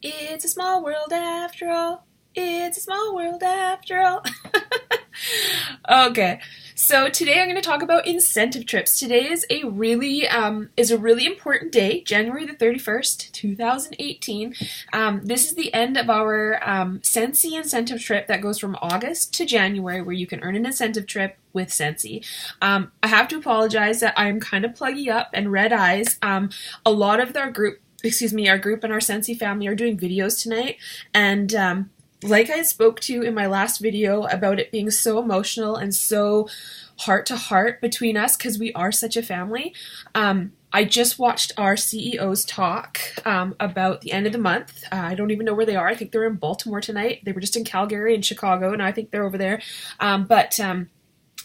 It's a small world after all. It's a small world after all. Okay, so today I'm going to talk about incentive trips. Today is a really important day, January the 31st, 2018. This is the end of our Scentsy incentive trip that goes from August to January, where you can earn an incentive trip with Scentsy. I have to apologize that I'm kind of pluggy up and red eyes. A lot of our group and our Scentsy family are doing videos tonight, and like I spoke to in my last video about it being so emotional and so heart to heart between us because we are such a family, I just watched our CEOs talk about the end of the month. I don't even know where they are. I think they're in Baltimore tonight. They were just in Calgary and Chicago, and I think they're over there. But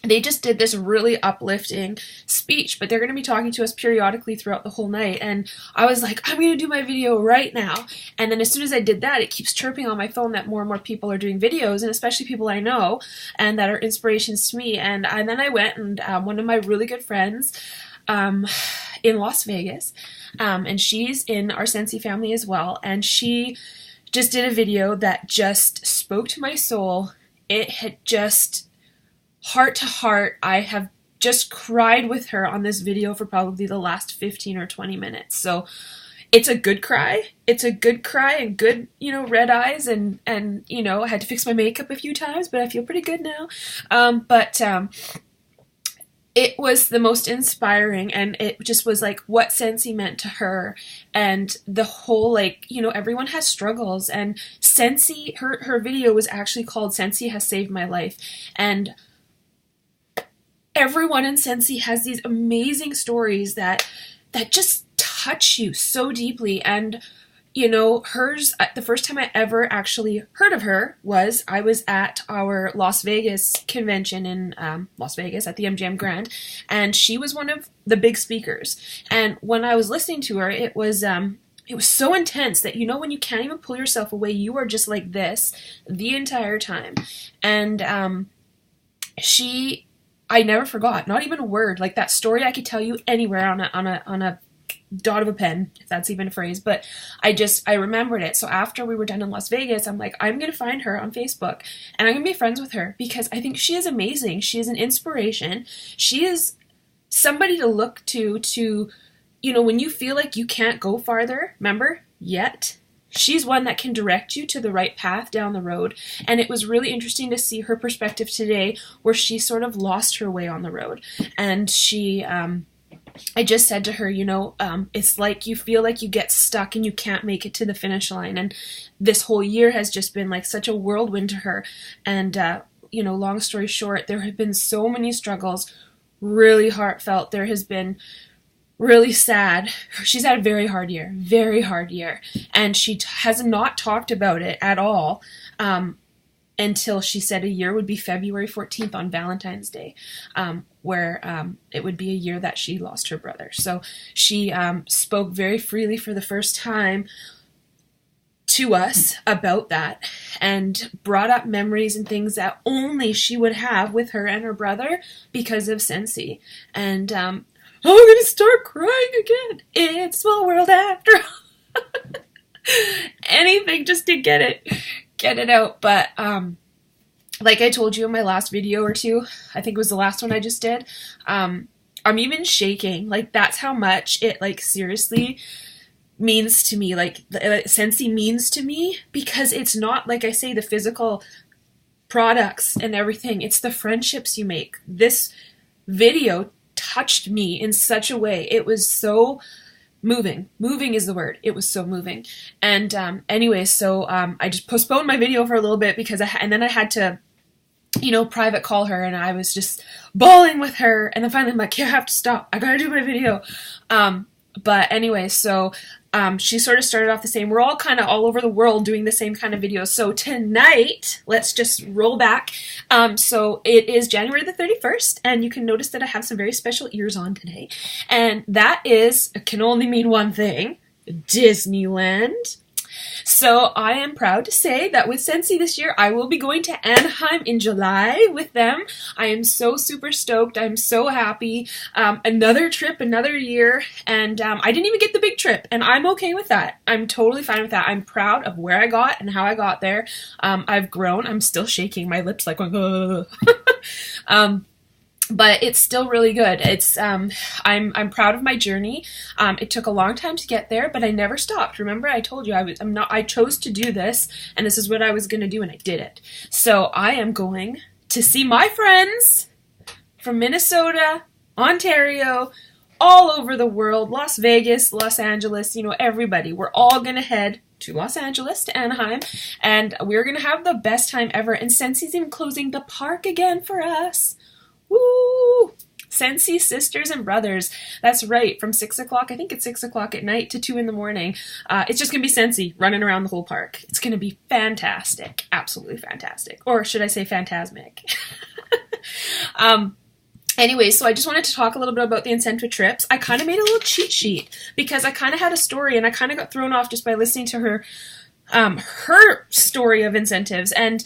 they just did this really uplifting speech, but they're going to be talking to us periodically throughout the whole night. And I was like, I'm going to do my video right now. And then as soon as I did that, it keeps chirping on my phone that more and more people are doing videos, and especially people I know and that are inspirations to me. And then I went, and one of my really good friends in Las Vegas, and she's in our Scentsy family as well, and she just did a video that just spoke to my soul. It had just heart to heart. I have just cried with her on this video for probably the last 15 or 20 minutes. So it's a good cry. It's a good cry and good, red eyes, and I had to fix my makeup a few times, but I feel pretty good now. It was the most inspiring, and it just was like what Scentsy meant to her, and the whole, everyone has struggles, and Scentsy, her video was actually called Scentsy Has Saved My Life, and everyone in Scentsy has these amazing stories that just touch you so deeply. And hers, the first time I ever actually heard of her was I was at our Las Vegas convention in Las Vegas at the MGM Grand, and she was one of the big speakers. And when I was listening to her, it was so intense that when you can't even pull yourself away, you are just like this the entire time. And I never forgot, not even a word. Like that story I could tell you anywhere on a dot of a pen, if that's even a phrase, but I remembered it. So after we were done in Las Vegas, I'm like, I'm going to find her on Facebook and I'm going to be friends with her because I think she is amazing. She is an inspiration. She is somebody to look to, when you feel like you can't go farther, remember, yet. She's one that can direct you to the right path down the road. And it was really interesting to see her perspective today where she sort of lost her way on the road. And I just said to her, it's like you feel like you get stuck and you can't make it to the finish line. And this whole year has just been like such a whirlwind to her. And, long story short, there have been so many struggles, really heartfelt. There has been really sad. She's had a very hard year, and she has not talked about it at all until she said a year would be February 14th on Valentine's Day, where it would be a year that she lost her brother. So she spoke very freely for the first time to us about that and brought up memories and things that only she would have with her and her brother because of Scentsy. And I'm going to start crying again. It's a small world after all. Anything just to get it out. But like I told you in my last video or two, I think it was the last one I just did, I'm even shaking. Like that's how much it seriously means to me. Scentsy means to me, because it's not, like I say, the physical products and everything. It's the friendships you make. This video touched me in such a way. It was so moving. Moving is the word. It was so moving. And anyway, so I just postponed my video for a little bit because and then I had to, private call her, and I was just bawling with her. And then finally I'm like, yeah, I have to stop. I gotta do my video. But anyway, so she sort of started off the same. We're all kind of all over the world doing the same kind of videos. So tonight, let's just roll back. So it is January the 31st, and you can notice that I have some very special ears on today. And that can only mean one thing: Disneyland. So I am proud to say that with Scentsy this year, I will be going to Anaheim in July with them. I am so super stoked. I'm so happy. Another trip, another year, and I didn't even get the big trip, and I'm okay with that. I'm totally fine with that. I'm proud of where I got and how I got there. I've grown. I'm still shaking. My lips like going, but it's still really good. It's I'm proud of my journey. It took a long time to get there, but I never stopped. Remember, I told you I chose to do this, and this is what I was going to do, and I did it. So I am going to see my friends from Minnesota, Ontario, all over the world, Las Vegas, Los Angeles, everybody. We're all going to head to Los Angeles, to Anaheim, and we're going to have the best time ever. And Scentsy's even closing the park again for us. Woo! Scentsy Sisters and Brothers. That's right. From 6 o'clock, I think it's 6 o'clock at night to 2 in the morning. It's just going to be Scentsy running around the whole park. It's going to be fantastic. Absolutely fantastic. Or should I say phantasmic? Anyway, so I just wanted to talk a little bit about the incentive trips. I kind of made a little cheat sheet because I kind of had a story and I kind of got thrown off just by listening to her story of incentives. And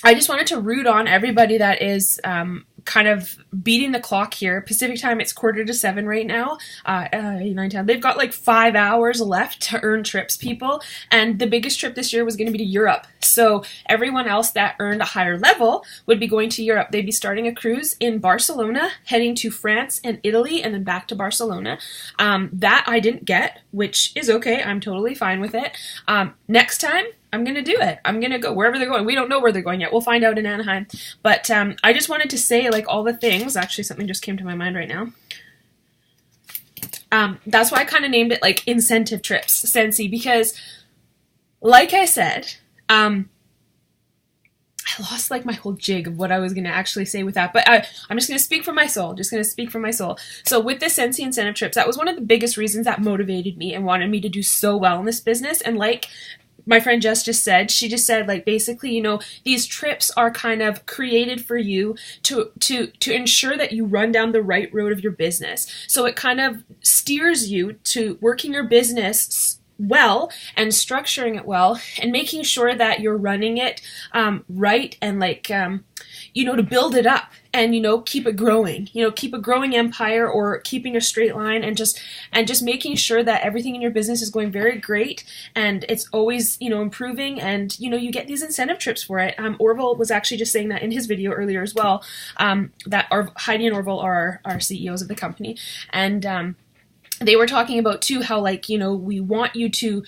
I just wanted to root on everybody that is kind of beating the clock here. Pacific time, it's 6:45 right now. 9:10. They've got like 5 hours left to earn trips, people. And the biggest trip this year was going to be to Europe. So everyone else that earned a higher level would be going to Europe. They'd be starting a cruise in Barcelona, heading to France and Italy, and then back to Barcelona. That I didn't get, which is okay. I'm totally fine with it. Next time, I'm going to do it. I'm going to go wherever they're going. We don't know where they're going yet. We'll find out in Anaheim. But I just wanted to say, like, all the things. Actually, something just came to my mind right now. That's why I kind of named it, like, incentive trips, Scentsy, because, like I said, I lost, like, my whole jig of what I was going to actually say with that. But I'm just going to speak from my soul. So with the Scentsy incentive trips, that was one of the biggest reasons that motivated me and wanted me to do so well in this business. And like my friend Jess she just said, like, basically, these trips are kind of created for you to ensure that you run down the right road of your business. So it kind of steers you to working your business well and structuring it well and making sure that you're running it right and like to build it up and keep it growing, keep a growing empire or keeping a straight line and just making sure that everything in your business is going very great and it's always improving and you get these incentive trips for it. Orville was actually just saying that in his video earlier as well, that Heidi and Orville are our CEOs of the company, and they were talking about too how, like, we want you to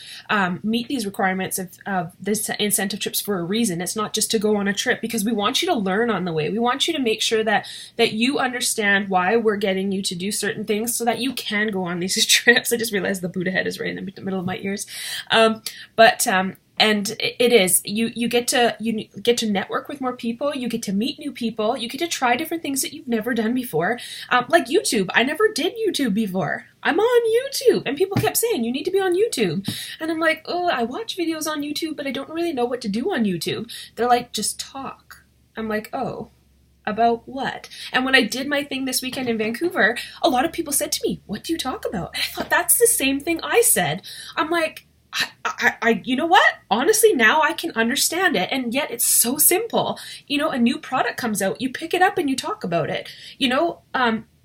meet these requirements of this incentive trips for a reason. It's not just to go on a trip, because we want you to learn on the way. We want you to make sure that you understand why we're getting you to do certain things so that you can go on these trips. I just realized the Buddha head is right in the middle of my ears. And it is, you get to network with more people, you get to meet new people, you get to try different things that you've never done before, like YouTube. I never did YouTube before. I'm on YouTube, and people kept saying, you need to be on YouTube. And I'm like, oh, I watch videos on YouTube, but I don't really know what to do on YouTube. They're like, just talk. I'm like, oh, about what? And when I did my thing this weekend in Vancouver, a lot of people said to me, what do you talk about? And I thought, that's the same thing I said. I'm like, I you know what? Honestly, now I can understand it, and yet it's so simple. A new product comes out, you pick it up and you talk about it.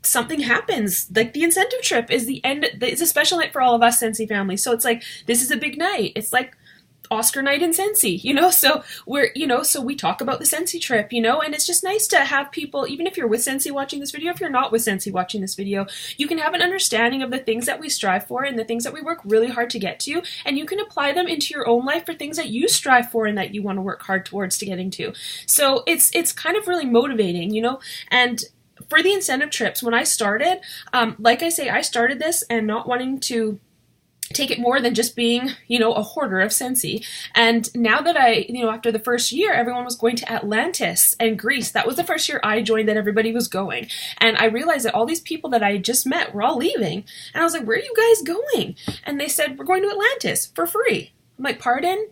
Something happens, like the incentive trip is the end. It's a special night for all of us Scentsy family. So it's like, this is a big night. It's like Oscar night in Scentsy, so so we talk about the Scentsy trip, and it's just nice to have people, even if you're with Scentsy watching this video, if you're not with Scentsy watching this video, you can have an understanding of the things that we strive for and the things that we work really hard to get to, and you can apply them into your own life for things that you strive for and that you want to work hard towards to getting to. So it's kind of really motivating, and for the incentive trips, when I started, like I say, I started this and not wanting to take it more than just being, a hoarder of Scentsy. And now that after the first year, everyone was going to Atlantis and Greece. That was the first year I joined that everybody was going. And I realized that all these people that I had just met were all leaving. And I was like, where are you guys going? And they said, we're going to Atlantis for free. I'm like, pardon?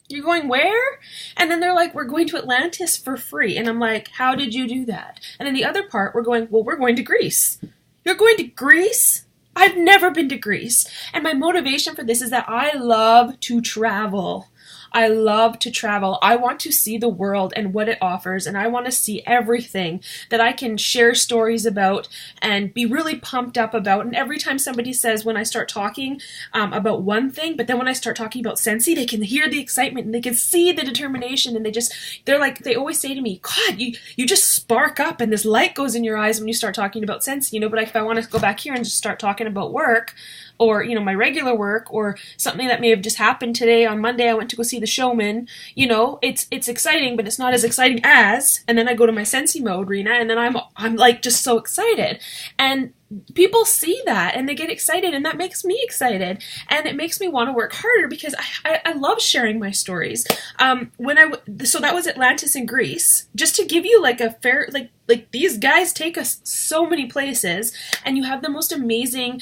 You're going where? And then they're like, we're going to Atlantis for free. And I'm like, how did you do that? And then the other part, we're going to Greece. You're going to Greece? I've never been to Greece. And my motivation for this is that I love to travel. I love to travel. I want to see the world and what it offers, and I want to see everything that I can share stories about and be really pumped up about. And every time somebody says, when I start talking about one thing, but then when I start talking about Scentsy, they can hear the excitement and they can see the determination, and they always say to me, God, you just spark up and this light goes in your eyes when you start talking about Scentsy, you know. But if I want to go back here and just start talking about work, or, you know, my regular work, or something that may have just happened today on Monday, I went to go see The Showman, you know, it's exciting, but it's not as exciting as, and then I go to my Scentsy mode, Rena, and then I'm like just so excited. And people see that and they get excited, and that makes me excited, and it makes me want to work harder because I love sharing my stories. So that was Atlantis in Greece, just to give you like a fair, like these guys take us so many places, and you have the most amazing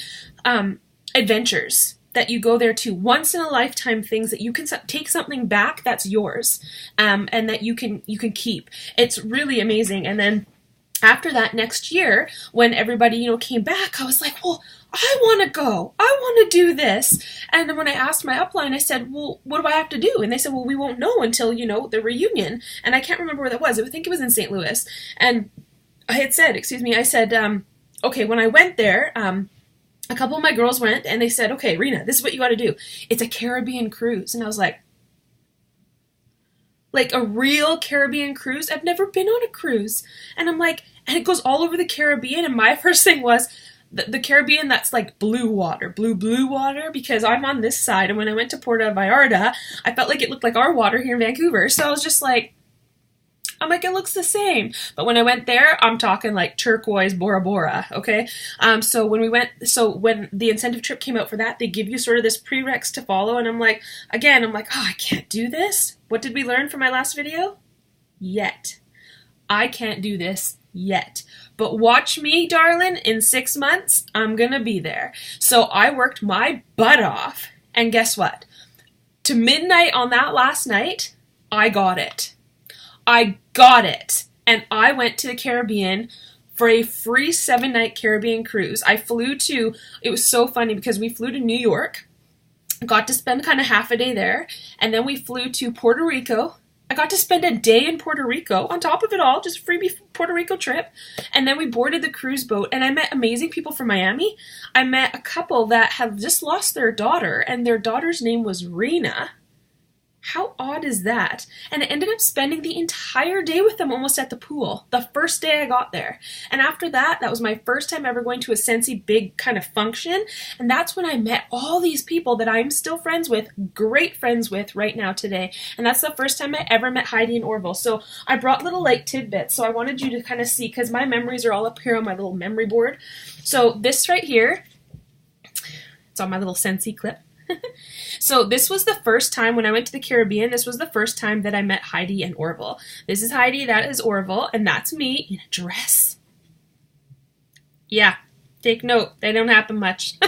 adventures that you go there to, once in a lifetime things that you can take something back that's yours, and that you can keep. It's really amazing. And then after that, next year, when everybody, you know, came back, I was like, well, I want to go. I want to do this. And then when I asked my upline, I said, well, what do I have to do? And they said, well, we won't know until, you know, the reunion. And I can't remember where that was. I think it was in St. Louis. And I said, okay, when I went there, a couple of my girls went, and they said, okay, Rena, this is what you got to do. It's a Caribbean cruise. And I was like a real Caribbean cruise? I've never been on a cruise. And I'm like, and it goes all over the Caribbean. And my first thing was the Caribbean that's like blue water, blue water, because I'm on this side. And when I went to Puerto Vallarta, I felt like it looked like our water here in Vancouver. So I was just like, it looks the same. But when I went there, I'm talking like turquoise Bora Bora, okay? So when the incentive trip came out for that, they give you sort of this prereqs to follow, and I'm like, oh, I can't do this. What did we learn from my last video? Yet. I can't do this yet. But watch me, darling, in 6 months, I'm gonna be there. So I worked my butt off, and guess what? To midnight on that last night, I got it. And I went to the Caribbean for a free 7-night Caribbean cruise. It was so funny because we flew to New York, got to spend kind of half a day there, and then we flew to Puerto Rico. I got to spend a day in Puerto Rico on top of it all, just a freebie Puerto Rico trip. And then we boarded the cruise boat, and I met amazing people from Miami. I met a couple that have just lost their daughter, and their daughter's name was Rena. How odd is that? And I ended up spending the entire day with them almost at the pool, the first day I got there. And after that, that was my first time ever going to a Scentsy big kind of function. And that's when I met all these people that I'm still friends with, great friends with right now today. And that's the first time I ever met Heidi and Orville. So I brought little like tidbits. So I wanted you to kind of see, because my memories are all up here on my little memory board. So this right here, it's on my little Scentsy clip. So this was the first time when I went to the Caribbean, this was the first time that I met Heidi and Orville. This is Heidi, that is Orville, and that's me in a dress. Yeah, take note, they don't happen much.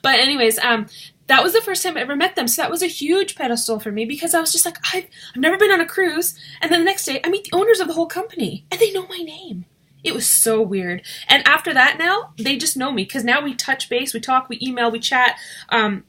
But anyways, that was the first time I ever met them. So that was a huge pedestal for me because I was just like, I've never been on a cruise. And then the next day I meet the owners of the whole company and they know my name. It was so weird. And after that now, they just know me because now we touch base, we talk, we email, we chat.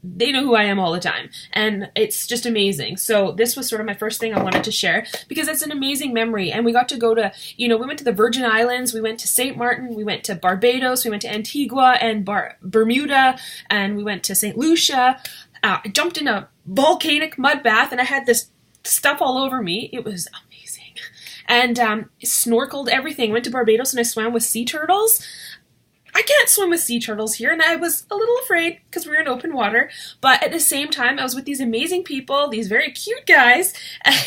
They know who I am all the time. And it's just amazing. So this was sort of my first thing I wanted to share because it's an amazing memory. And we got to go to, we went to the Virgin Islands, we went to St. Martin, we went to Barbados, we went to Antigua and Bermuda, and we went to St. Lucia. I jumped in a volcanic mud bath and I had this stuff all over me. It was amazing. And snorkeled everything. Went to Barbados and I swam with sea turtles. I can't swim with sea turtles here, and I was a little afraid because we were in open water. But at the same time, I was with these amazing people, these very cute guys,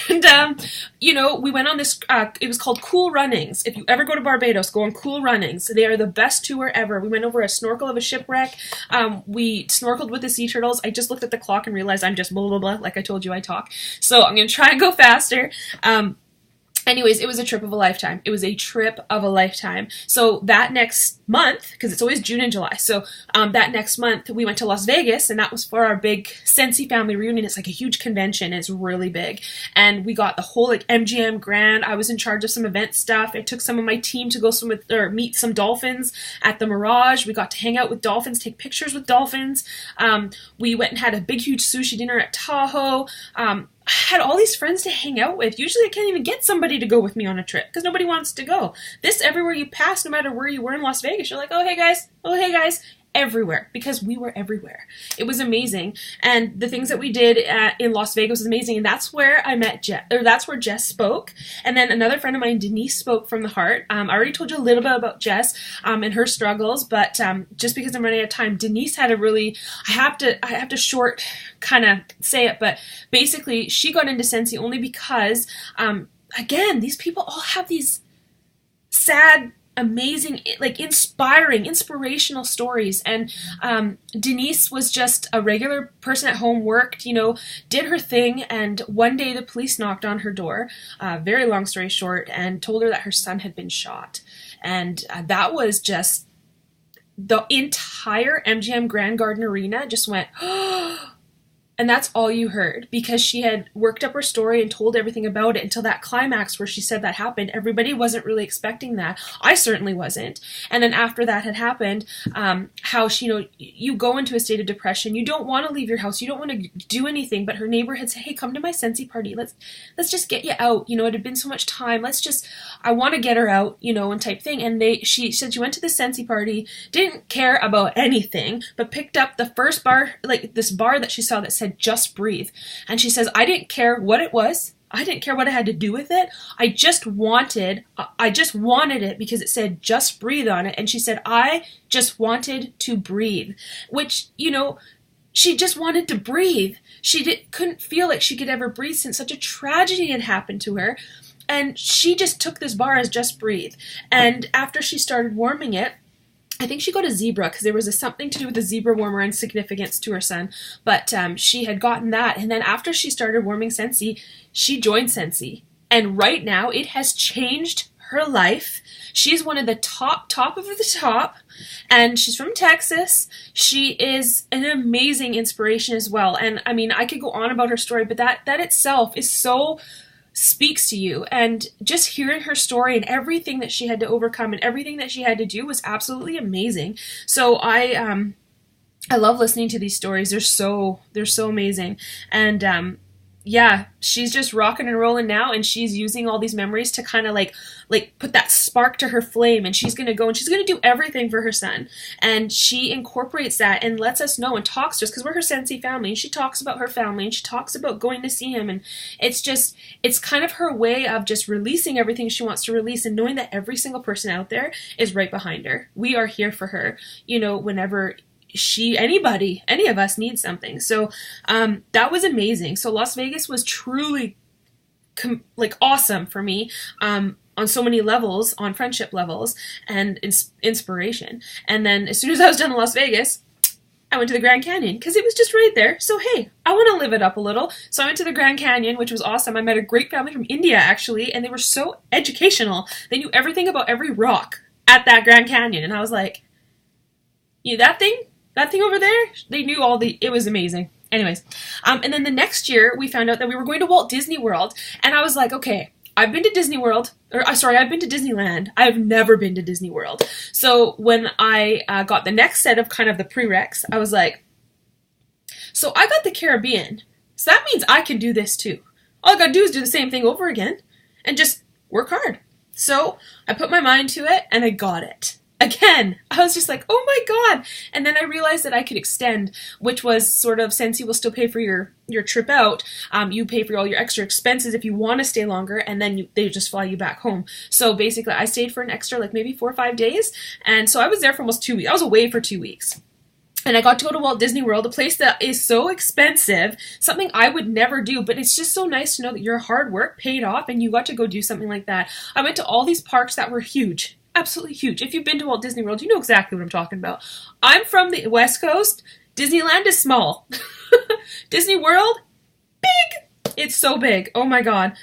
and we went on this. It was called Cool Runnings. If you ever go to Barbados, go on Cool Runnings. They are the best tour ever. We went over a snorkel of a shipwreck. We snorkeled with the sea turtles. I just looked at the clock and realized I'm just blah blah blah. Like I told you, I talk. So I'm gonna try and go faster. Anyways, it was a trip of a lifetime. It was a trip of a lifetime. So that next month, because it's always June and July, so that next month we went to Las Vegas, and that was for our big Scentsy family reunion. It's like a huge convention. It's really big. And we got the whole like MGM Grand. I was in charge of some event stuff. I took some of my team to go swim with, or meet some dolphins at the Mirage. We got to hang out with dolphins, take pictures with dolphins. We went and had a big, huge sushi dinner at Tahoe. I had all these friends to hang out with. Usually I can't even get somebody to go with me on a trip because nobody wants to go. This, everywhere you pass, no matter where you were in Las Vegas, you're like, oh, hey guys, everywhere, because we were everywhere. It was amazing. And the things that we did in Las Vegas was amazing. And that's where I met Jess, or that's where Jess spoke. And then another friend of mine, Denise, spoke from the heart. I already told you a little bit about Jess and her struggles, but just because I'm running out of time, Denise had a really, I have to short kind of say it, but basically she got into Scentsy only because, again, these people all have these sad, amazing, like inspirational stories. And Denise was just a regular person at home, worked, did her thing, and one day the police knocked on her door, very long story short, and told her that her son had been shot. And that was just, the entire MGM Grand Garden Arena just went, and that's all you heard, because she had worked up her story and told everything about it until that climax where she said that happened. Everybody wasn't really expecting that. I certainly wasn't. And then after that had happened, how she, you go into a state of depression. You don't want to leave your house. You don't want to do anything. But her neighbor had said, hey, come to my Scentsy party. Let's just get you out. It had been so much time. I want to get her out, and type thing. And she said she went to the Scentsy party, didn't care about anything, but picked up the first bar, like this bar that she saw that said, just breathe. And she says, I didn't care what it was. I didn't care what I had to do with it. I just wanted it because it said just breathe on it. And she said, I just wanted to breathe, which, she just wanted to breathe. She couldn't feel like she could ever breathe since such a tragedy had happened to her. And she just took this bar as just breathe. And after she started warming it, I think she got a zebra because there was something to do with the zebra warmer and significance to her son. But she had gotten that. And then after she started warming Scentsy, she joined Scentsy. And right now it has changed her life. She's one of the top of the top. And she's from Texas. She is an amazing inspiration as well. And I mean, I could go on about her story, but that itself is so speaks to you, and just hearing her story and everything that she had to overcome and everything that she had to do was absolutely amazing. So I love listening to these stories. They're so amazing. And yeah, she's just rocking and rolling now, and she's using all these memories to kind of like put that spark to her flame, and she's going to go and she's going to do everything for her son. And she incorporates that and lets us know and talks to us because we're her Scentsy family, and she talks about her family and she talks about going to see him. And it's kind of her way of just releasing everything she wants to release and knowing that every single person out there is right behind her. We are here for her, whenever any of us need something. So that was amazing. So Las Vegas was truly awesome for me on so many levels, on friendship levels and inspiration. And then as soon as I was done in Las Vegas, I went to the Grand Canyon because it was just right there. So hey, I want to live it up a little. So I went to the Grand Canyon, which was awesome. I met a great family from India actually, and they were so educational. They knew everything about every rock at that Grand Canyon. And I was like, that thing over there, they knew it was amazing. Anyways, and then the next year we found out that we were going to Walt Disney World, and I was like, okay, I've been to Disneyland. I have never been to Disney World. So when I got the next set of kind of the prereqs, I was like, so I got the Caribbean, so that means I can do this too. All I gotta do is do the same thing over again and just work hard. So I put my mind to it and I got it. Again, I was just like, oh my God. And then I realized that I could extend, which was sort of, Scentsy will still pay for your trip out. You pay for all your extra expenses if you want to stay longer, and then they just fly you back home. So basically, I stayed for an extra, maybe 4 or 5 days. And so I was there for almost 2 weeks. I was away for 2 weeks. And I got to go to Walt Disney World, a place that is so expensive, something I would never do, but it's just so nice to know that your hard work paid off and you got to go do something like that. I went to all these parks that were huge. Absolutely huge. If you've been to Walt Disney World, you know exactly what I'm talking about. I'm from the West Coast. Disneyland is small. Disney World, big. It's so big. Oh my God.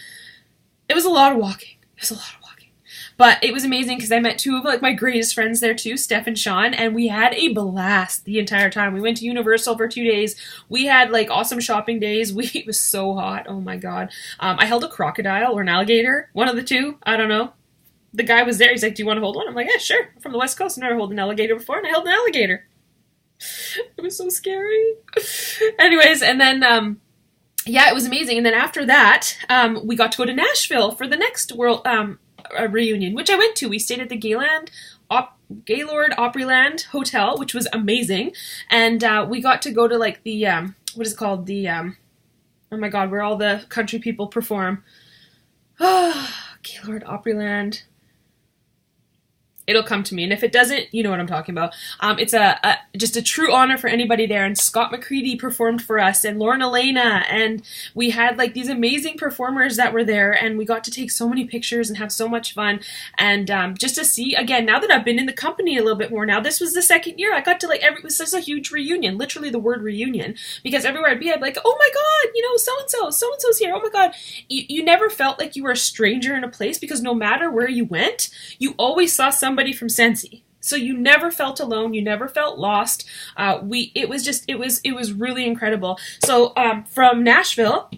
It was a lot of walking. It was a lot of walking. But it was amazing because I met two of like my greatest friends there too, Steph and Sean, and we had a blast the entire time. We went to Universal for 2 days. We had like awesome shopping days. It was so hot. Oh my god. I held a crocodile or an alligator, one of the two. I don't know. The guy was there. He's like, "Do you want to hold one?" I'm like, "Yeah, sure. I'm from the West Coast. I've never held an alligator before," and I held an alligator. It was so scary. Anyways, and then yeah, it was amazing. And then after that, we got to go to Nashville for the next world reunion, which I went to. We stayed at the Gaylord Opryland Hotel, which was amazing. And we got to go to like the what is it called? The oh my god, where all the country people perform. Gaylord Opryland. It'll come to me, and if it doesn't, you know what I'm talking about. It's just a true honor for anybody there, and Scott McCready performed for us, and Lauren Elena, and we had like these amazing performers that were there, and we got to take so many pictures and have so much fun, and just to see, again, now that I've been in the company a little bit more now, this was the second year, I got to like, it was such a huge reunion, literally the word reunion, because everywhere I'd be, I'd be like, oh my god, you know, so-and-so's here, oh my god. You never felt like you were a stranger in a place, because no matter where you went, you always saw somebody from Scentsy. So you never felt alone. You never felt lost. It was really incredible. So from Nashville,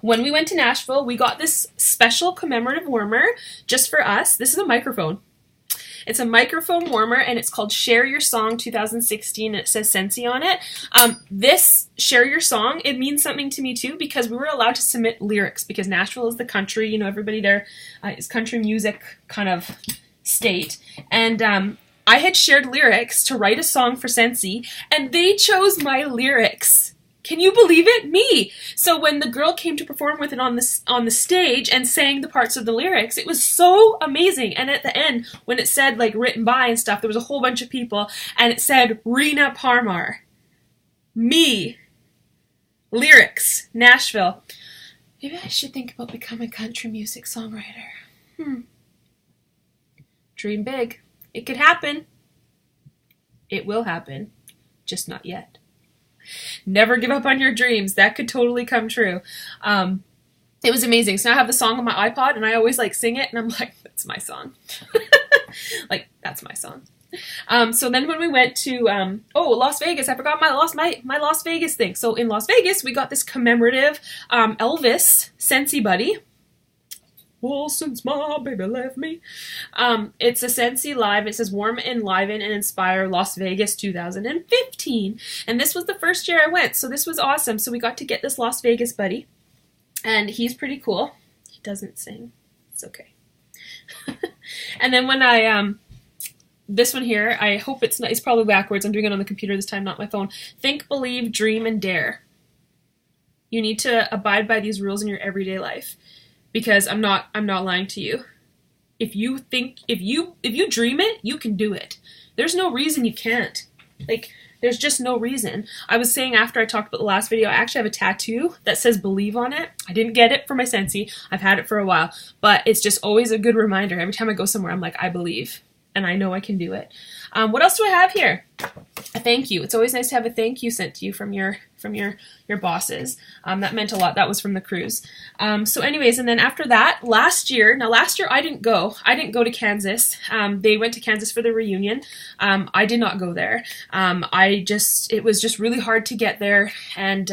when we went to Nashville, we got this special commemorative warmer just for us. This is a microphone. It's a microphone warmer, and it's called Share Your Song 2016, and it says Scentsy on it. This Share Your Song, it means something to me too, because we were allowed to submit lyrics, because Nashville is the country, you know, everybody there is country music kind of state, and I had shared lyrics to write a song for Scentsy, and they chose my lyrics. Can you believe it? Me! So when the girl came to perform with it on the stage and sang the parts of the lyrics, it was so amazing. And at the end, when it said like written by and stuff, there was a whole bunch of people, and it said Rena Parmar. Me. Lyrics. Nashville. Maybe I should think about becoming a country music songwriter. Dream big. It could happen. It will happen. Just not yet. Never give up on your dreams. That could totally come true. It was amazing. So now I have the song on my iPod, and I always like sing it, and I'm like, that's my song. Like, that's my song. So then when we went to Las Vegas, I forgot my Las Vegas thing. So in Las Vegas, we got this commemorative Elvis Scentsy buddy. Well, since my baby left me. It's a Scentsy Live. It says Warm, Enliven, and Inspire Las Vegas 2015. And this was the first year I went, so this was awesome. So we got to get this Las Vegas buddy, and he's pretty cool. He doesn't sing. It's okay. And then when I, this one here, I hope it's not, it's probably backwards. I'm doing it on the computer this time, not my phone. Think, believe, dream, and dare. You need to abide by these rules in your everyday life. Because I'm not lying to you. If you dream it, you can do it. There's no reason you can't. Like, there's just no reason. I was saying after I talked about the last video, I actually have a tattoo that says believe on it. I didn't get it for my Scentsy. I've had it for a while. But it's just always a good reminder. Every time I go somewhere, I'm like, I believe. And I know I can do it. What else do I have here? A thank you. It's always nice to have a thank you sent to you from your bosses. That meant a lot. That was from the cruise. So anyways, and then after that, last year I didn't go. I didn't go to Kansas. They went to Kansas for the reunion. I did not go there. It was just really hard to get there. And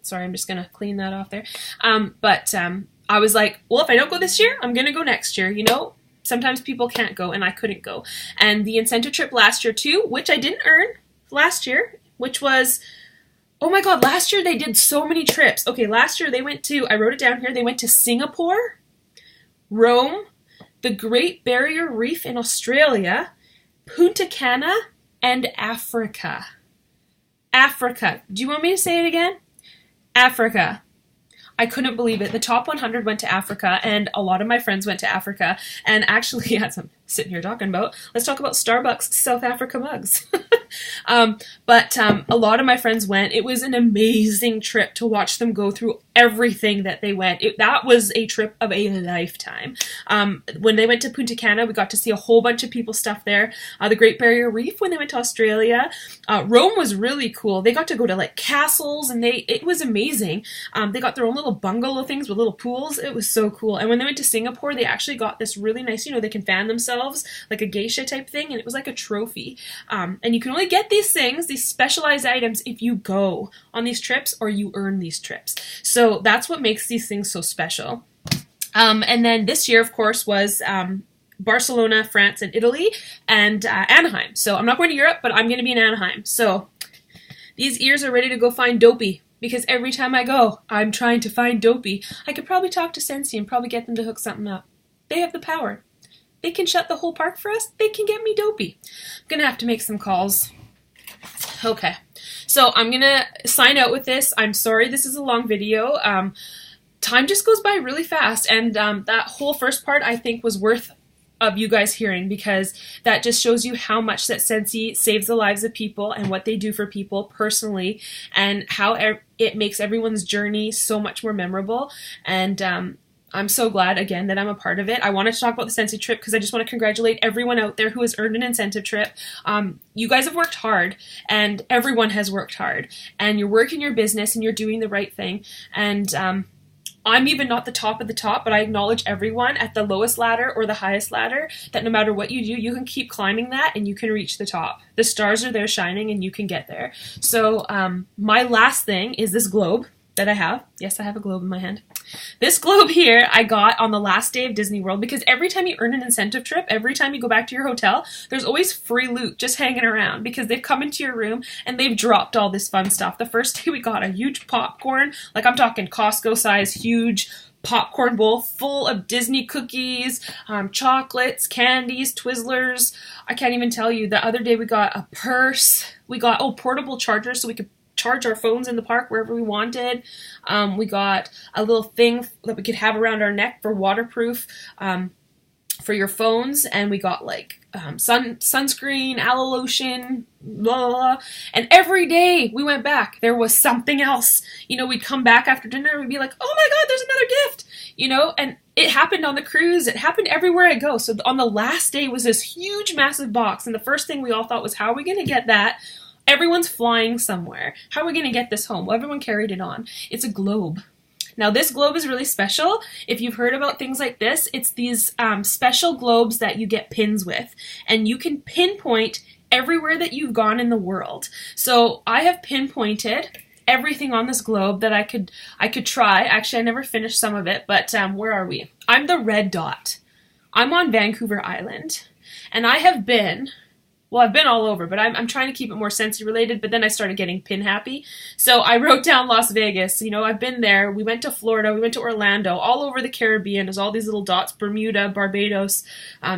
sorry, I'm just gonna clean that off there. I was like, well, if I don't go this year, I'm gonna go next year. You know. Sometimes people can't go, and I couldn't go. And the incentive trip last year too, which I didn't earn last year, which was, oh my god, last year they did so many trips. Okay, last year they went to, I wrote it down here, they went to Singapore, Rome, the Great Barrier Reef in Australia, Punta Cana, and Africa. Africa. Do you want me to say it again? Africa. I couldn't believe it. The top 100 went to Africa, and a lot of my friends went to Africa. And actually, as I'm sitting here talking about, let's talk about Starbucks South Africa mugs. But a lot of my friends went. It was an amazing trip to watch them go through everything that they went. That was a trip of a lifetime. When they went to Punta Cana, we got to see a whole bunch of people stuff there. The Great Barrier Reef when they went to Australia. Rome was really cool. They got to go to like castles, and it was amazing. They got their own little bungalow things with little pools. It was so cool. And when they went to Singapore, they actually got this really nice, they can fan themselves like a geisha type thing, and it was like a trophy. And you can only get these things, these specialized items, if you go on these trips or you earn these trips. So that's what makes these things so special. And then this year, of course, was Barcelona, France, and Italy, and Anaheim. So I'm not going to Europe, but I'm going to be in Anaheim. So these ears are ready to go find Dopey, because every time I go, I'm trying to find Dopey. I could probably talk to Scentsy and probably get them to hook something up. They have the power. They can shut the whole park for us. They can get me Dopey. I'm going to have to make some calls. Okay, so I'm going to sign out with this. I'm sorry this is a long video. Time just goes by really fast, and that whole first part I think was worth of you guys hearing, because that just shows you how much that Scentsy saves the lives of people and what they do for people personally, and how it makes everyone's journey so much more memorable. And I'm so glad, again, that I'm a part of it. I wanted to talk about the Scentsy trip because I just want to congratulate everyone out there who has earned an incentive trip. You guys have worked hard, and everyone has worked hard, and you're working your business and you're doing the right thing. And I'm even not the top of the top, but I acknowledge everyone at the lowest ladder or the highest ladder, that no matter what you do, you can keep climbing that and you can reach the top. The stars are there shining and you can get there. So my last thing is this globe that I have. Yes, I have a globe in my hand. This globe here I got on the last day of Disney World, because every time you earn an incentive trip, every time you go back to your hotel, there's always free loot just hanging around, because they've come into your room and they've dropped all this fun stuff. The first day we got a huge popcorn, like I'm talking Costco size, huge popcorn bowl full of Disney cookies, chocolates, candies, Twizzlers. I can't even tell you. The other day we got a purse. We got portable chargers so we could charge our phones in the park wherever we wanted. We got a little thing that we could have around our neck for waterproof for your phones, and we got like sunscreen, aloe lotion, blah, blah, blah. And every day we went back, there was something else. We'd come back after dinner and we'd be like, oh my god, there's another gift, and it happened on the cruise. It happened everywhere I go. So on the last day was this huge, massive box, and the first thing we all thought was, how are we going to get that? Everyone's flying somewhere. How are we going to get this home? Well, everyone carried it on. It's a globe. Now, this globe is really special. If you've heard about things like this, it's these special globes that you get pins with, and you can pinpoint everywhere that you've gone in the world. So I have pinpointed everything on this globe that I could try. Actually, I never finished some of it, but where are we? I'm the red dot. I'm on Vancouver Island, and I have been... Well, I've been all over, but I'm trying to keep it more Scentsy related, but then I started getting pin happy. So I wrote down Las Vegas. I've been there. We went to Florida. We went to Orlando. All over the Caribbean. There's all these little dots. Bermuda, Barbados,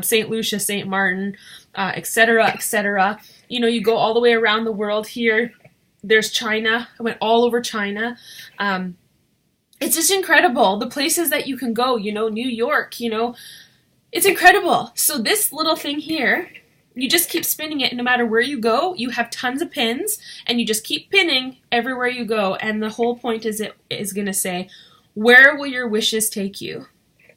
St. Lucia, St. Martin, etc., etc. You go all the way around the world here. There's China. I went all over China. It's just incredible. The places that you can go, New York, it's incredible. So this little thing here... You just keep spinning it, and no matter where you go, you have tons of pins, and you just keep pinning everywhere you go. And the whole point is it is going to say, where will your wishes take you?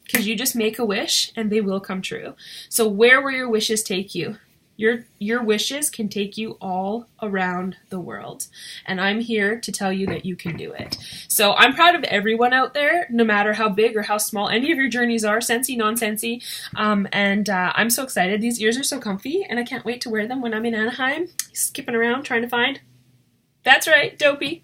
Because you just make a wish, and they will come true. So where will your wishes take you? Your wishes can take you all around the world. And I'm here to tell you that you can do it. So I'm proud of everyone out there, no matter how big or how small any of your journeys are, Scentsy, non-Scentsy. And I'm so excited. These ears are so comfy, and I can't wait to wear them when I'm in Anaheim, skipping around trying to find... That's right, Dopey.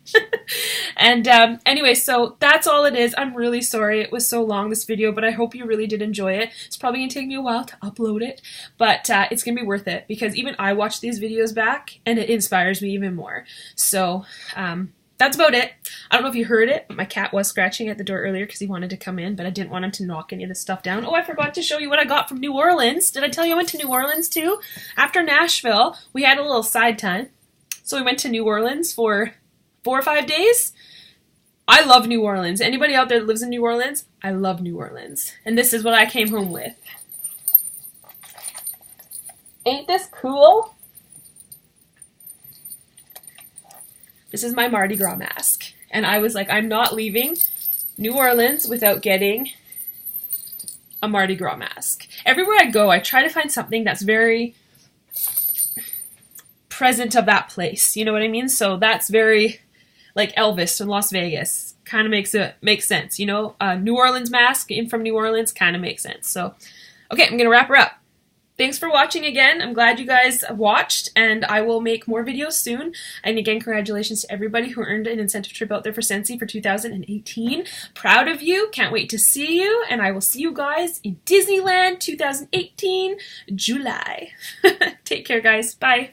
And anyway, so that's all it is. I'm really sorry it was so long, this video, but I hope you really did enjoy it. It's probably going to take me a while to upload it, but it's going to be worth it, because even I watch these videos back, and it inspires me even more. So that's about it. I don't know if you heard it, but my cat was scratching at the door earlier because he wanted to come in, but I didn't want him to knock any of the stuff down. Oh, I forgot to show you what I got from New Orleans. Did I tell you I went to New Orleans too? After Nashville, we had a little side time. So we went to New Orleans for 4 or 5 days. I love New Orleans. Anybody out there that lives in New Orleans? I love New Orleans. And this is what I came home with. Ain't this cool? This is my Mardi Gras mask. And I was like, I'm not leaving New Orleans without getting a Mardi Gras mask. Everywhere I go, I try to find something that's very present of that place. You know what I mean? So that's very like Elvis in Las Vegas. Kind of makes sense. You know, a New Orleans mask in from New Orleans kind of makes sense. So, okay, I'm going to wrap her up. Thanks for watching again. I'm glad you guys watched, and I will make more videos soon. And again, congratulations to everybody who earned an incentive trip out there for Scentsy for 2018. Proud of you. Can't wait to see you, and I will see you guys in Disneyland 2018, July. Take care, guys. Bye.